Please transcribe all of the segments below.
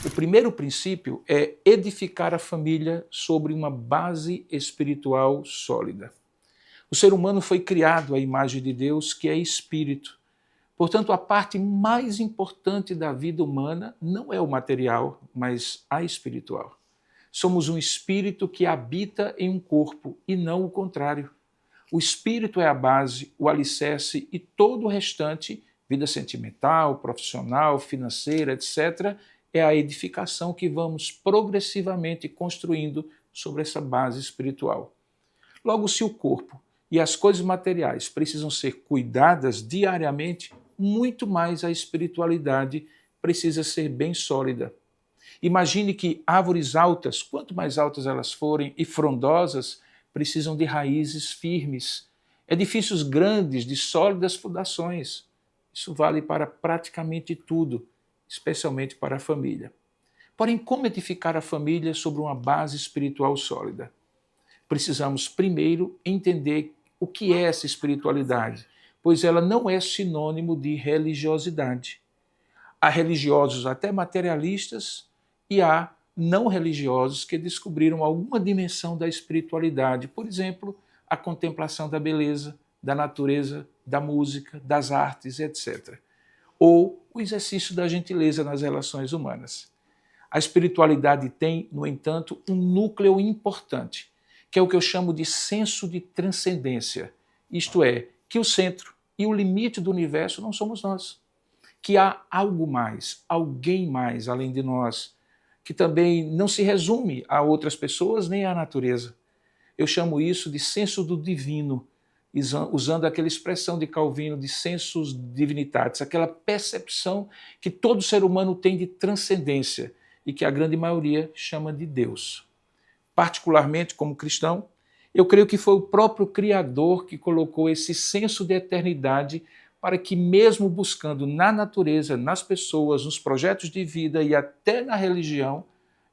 O primeiro princípio é edificar a família sobre uma base espiritual sólida. O ser humano foi criado à imagem de Deus, que é espírito. Portanto, a parte mais importante da vida humana não é o material, mas a espiritual. Somos um espírito que habita em um corpo e não o contrário. O espírito é a base, o alicerce e todo o restante, vida sentimental, profissional, financeira, etc., é a edificação que vamos progressivamente construindo sobre essa base espiritual. Logo, se o corpo e as coisas materiais precisam ser cuidadas diariamente, muito mais a espiritualidade precisa ser bem sólida. Imagine que árvores altas, quanto mais altas elas forem e frondosas, precisam de raízes firmes, edifícios grandes de sólidas fundações. Isso vale para praticamente tudo, especialmente para a família. Porém, como edificar a família sobre uma base espiritual sólida? Precisamos primeiro entender o que é essa espiritualidade, pois ela não é sinônimo de religiosidade. Há religiosos até materialistas e há não religiosos que descobriram alguma dimensão da espiritualidade, por exemplo, a contemplação da beleza, da natureza, da música, das artes, etc. Ou o exercício da gentileza nas relações humanas. A espiritualidade tem, no entanto, um núcleo importante, que é o que eu chamo de senso de transcendência, isto é, que o centro e o limite do universo não somos nós, que há algo mais, alguém mais além de nós, que também não se resume a outras pessoas nem à natureza. Eu chamo isso de senso do divino, usando aquela expressão de Calvino de sensus divinitatis, aquela percepção que todo ser humano tem de transcendência e que a grande maioria chama de Deus. Particularmente, como cristão, eu creio que foi o próprio Criador que colocou esse senso de eternidade para que, mesmo buscando na natureza, nas pessoas, nos projetos de vida e até na religião,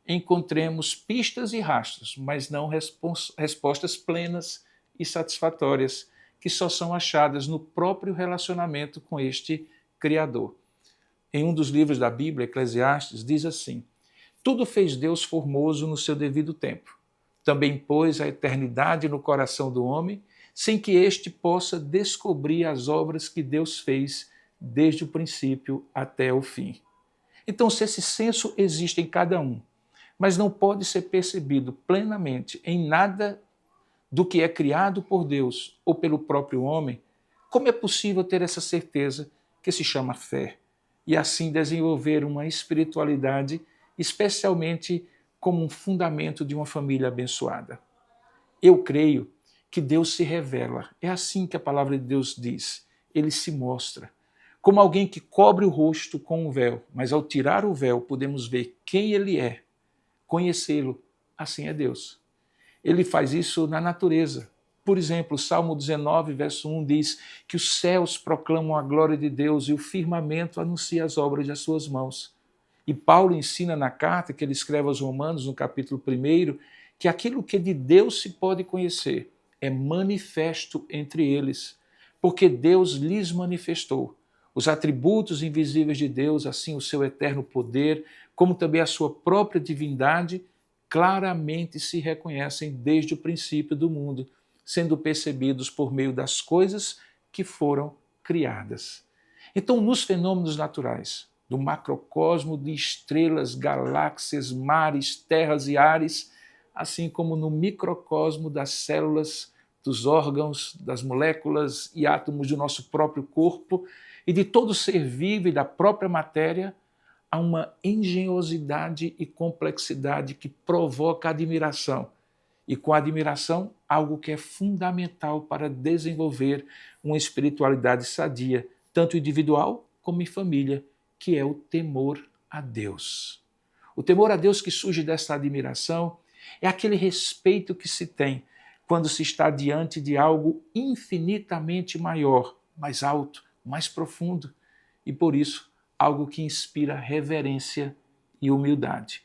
encontremos pistas e rastros, mas não respostas plenas e satisfatórias, que só são achadas no próprio relacionamento com este Criador. Em um dos livros da Bíblia, Eclesiastes, diz assim: tudo fez Deus formoso no seu devido tempo. Também pôs a eternidade no coração do homem, sem que este possa descobrir as obras que Deus fez desde o princípio até o fim. Então, se esse senso existe em cada um, mas não pode ser percebido plenamente em nada do que é criado por Deus ou pelo próprio homem, como é possível ter essa certeza que se chama fé e assim desenvolver uma espiritualidade, especialmente como um fundamento de uma família abençoada? Eu creio que Deus se revela. É assim que a palavra de Deus diz. Ele se mostra como alguém que cobre o rosto com um véu, mas ao tirar o véu podemos ver quem ele é, conhecê-lo. Assim é Deus. Ele faz isso na natureza. Por exemplo, o Salmo 19, verso 1 diz que os céus proclamam a glória de Deus e o firmamento anuncia as obras das suas mãos. E Paulo ensina na carta que ele escreve aos Romanos, no capítulo 1, que aquilo que de Deus se pode conhecer é manifesto entre eles, porque Deus lhes manifestou. Os atributos invisíveis de Deus, assim o seu eterno poder, como também a sua própria divindade, claramente se reconhecem desde o princípio do mundo, sendo percebidos por meio das coisas que foram criadas. Então, nos fenômenos naturais, do macrocosmo de estrelas, galáxias, mares, terras e ares, assim como no microcosmo das células, dos órgãos, das moléculas e átomos do nosso próprio corpo e de todo ser vivo e da própria matéria, há uma engenhosidade e complexidade que provoca admiração. E com a admiração, algo que é fundamental para desenvolver uma espiritualidade sadia, tanto individual como em família, que é o temor a Deus. O temor a Deus que surge dessa admiração é aquele respeito que se tem quando se está diante de algo infinitamente maior, mais alto, mais profundo, e por isso algo que inspira reverência e humildade.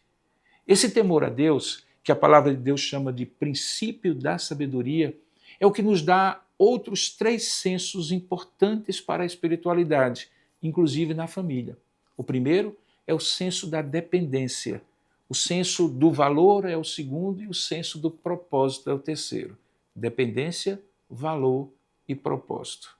Esse temor a Deus, que a palavra de Deus chama de princípio da sabedoria, é o que nos dá outros 3 sensos importantes para a espiritualidade, inclusive na família. O primeiro é o senso da dependência. O senso do valor é o segundo e o senso do propósito é o terceiro. Dependência, valor e propósito.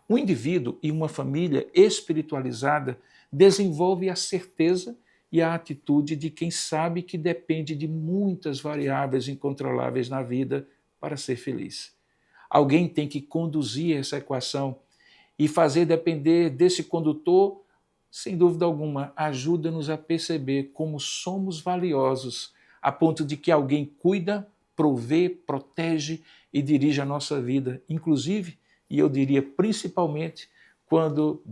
Um indivíduo e uma família espiritualizada desenvolve a certeza e a atitude de quem sabe que depende de muitas variáveis incontroláveis na vida para ser feliz. Alguém tem que conduzir essa equação e fazer depender desse condutor, sem dúvida alguma, ajuda-nos a perceber como somos valiosos, a ponto de que alguém cuida, provê, protege e dirige a nossa vida, inclusive, e eu diria principalmente, quando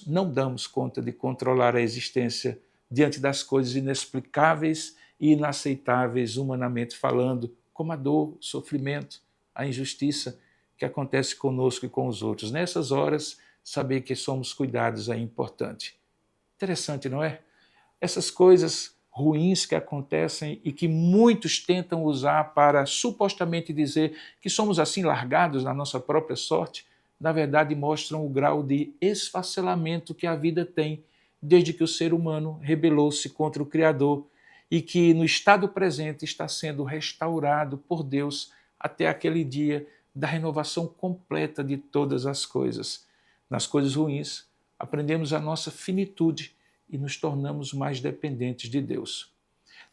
não damos conta de controlar a existência diante das coisas inexplicáveis e inaceitáveis, humanamente falando, como a dor, o sofrimento, a injustiça que acontece conosco e com os outros. Nessas horas, saber que somos cuidados é importante. Interessante, não é? Essas coisas ruins que acontecem e que muitos tentam usar para supostamente dizer que somos assim largados na nossa própria sorte, na verdade mostram o grau de esfacelamento que a vida tem desde que o ser humano rebelou-se contra o Criador e que no estado presente está sendo restaurado por Deus até aquele dia da renovação completa de todas as coisas. Nas coisas ruins, aprendemos a nossa finitude e nos tornamos mais dependentes de Deus.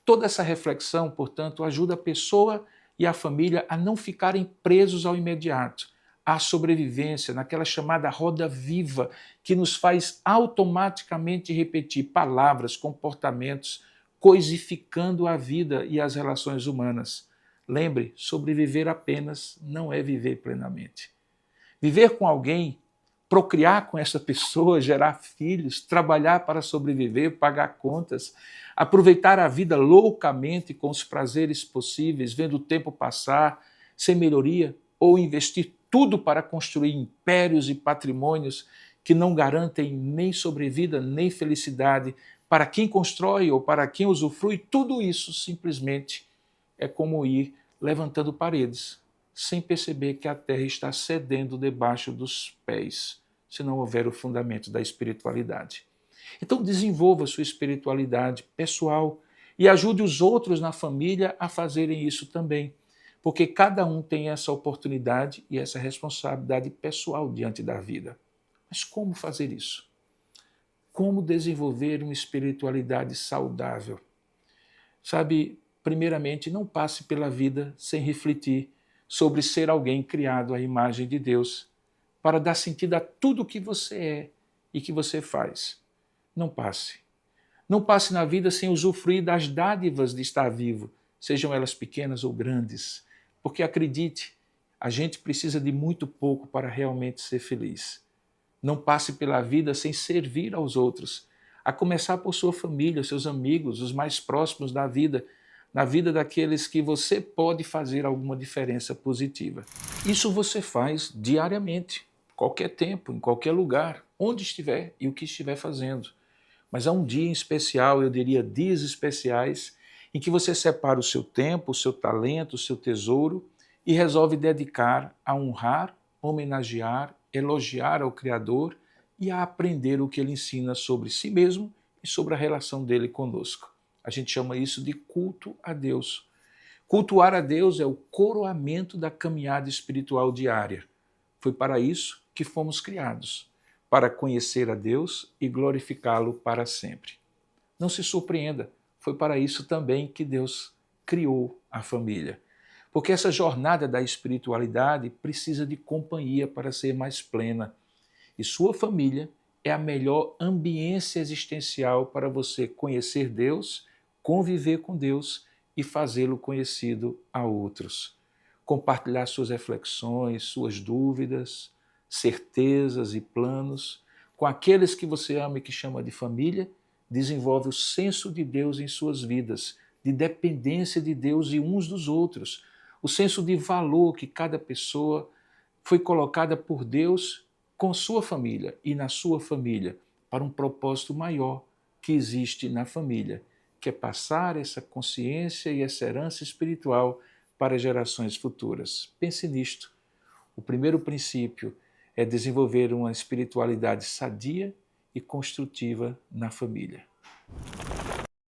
Toda essa reflexão, portanto, ajuda a pessoa e a família a não ficarem presos ao imediato, à sobrevivência, naquela chamada roda viva que nos faz automaticamente repetir palavras, comportamentos, coisificando a vida e as relações humanas. Lembre, sobreviver apenas não é viver plenamente. Viver com alguém, procriar com essa pessoa, gerar filhos, trabalhar para sobreviver, pagar contas, aproveitar a vida loucamente com os prazeres possíveis, vendo o tempo passar, sem melhoria, ou investir tudo para construir impérios e patrimônios que não garantem nem sobrevida, nem felicidade para quem constrói ou para quem usufrui, tudo isso simplesmente é como ir levantando paredes, sem perceber que a terra está cedendo debaixo dos pés, se não houver o fundamento da espiritualidade. Então desenvolva sua espiritualidade pessoal e ajude os outros na família a fazerem isso também, porque cada um tem essa oportunidade e essa responsabilidade pessoal diante da vida. Mas como fazer isso? Como desenvolver uma espiritualidade saudável? Sabe, primeiramente, não passe pela vida sem refletir sobre ser alguém criado à imagem de Deus, para dar sentido a tudo que você é e que você faz. Não passe. Não passe na vida sem usufruir das dádivas de estar vivo, sejam elas pequenas ou grandes, porque acredite, a gente precisa de muito pouco para realmente ser feliz. Não passe pela vida sem servir aos outros, a começar por sua família, seus amigos, os mais próximos da vida, na vida daqueles que você pode fazer alguma diferença positiva. Isso você faz diariamente, qualquer tempo, em qualquer lugar, onde estiver e o que estiver fazendo. Mas há um dia em especial, eu diria dias especiais, em que você separa o seu tempo, o seu talento, o seu tesouro e resolve dedicar a honrar, homenagear, elogiar ao Criador e a aprender o que ele ensina sobre si mesmo e sobre a relação dele conosco. A gente chama isso de culto a Deus. Cultuar a Deus é o coroamento da caminhada espiritual diária. Foi para isso que fomos criados, para conhecer a Deus e glorificá-lo para sempre. Não se surpreenda, foi para isso também que Deus criou a família. Porque essa jornada da espiritualidade precisa de companhia para ser mais plena. E sua família é a melhor ambiência existencial para você conhecer Deus, conviver com Deus e fazê-lo conhecido a outros. Compartilhar suas reflexões, suas dúvidas, certezas e planos com aqueles que você ama e que chama de família, desenvolve o senso de Deus em suas vidas, de dependência de Deus e uns dos outros, o senso de valor que cada pessoa foi colocada por Deus com sua família e na sua família, para um propósito maior que existe na família, que é passar essa consciência e essa herança espiritual para gerações futuras. Pense nisto. O primeiro princípio é desenvolver uma espiritualidade sadia e construtiva na família.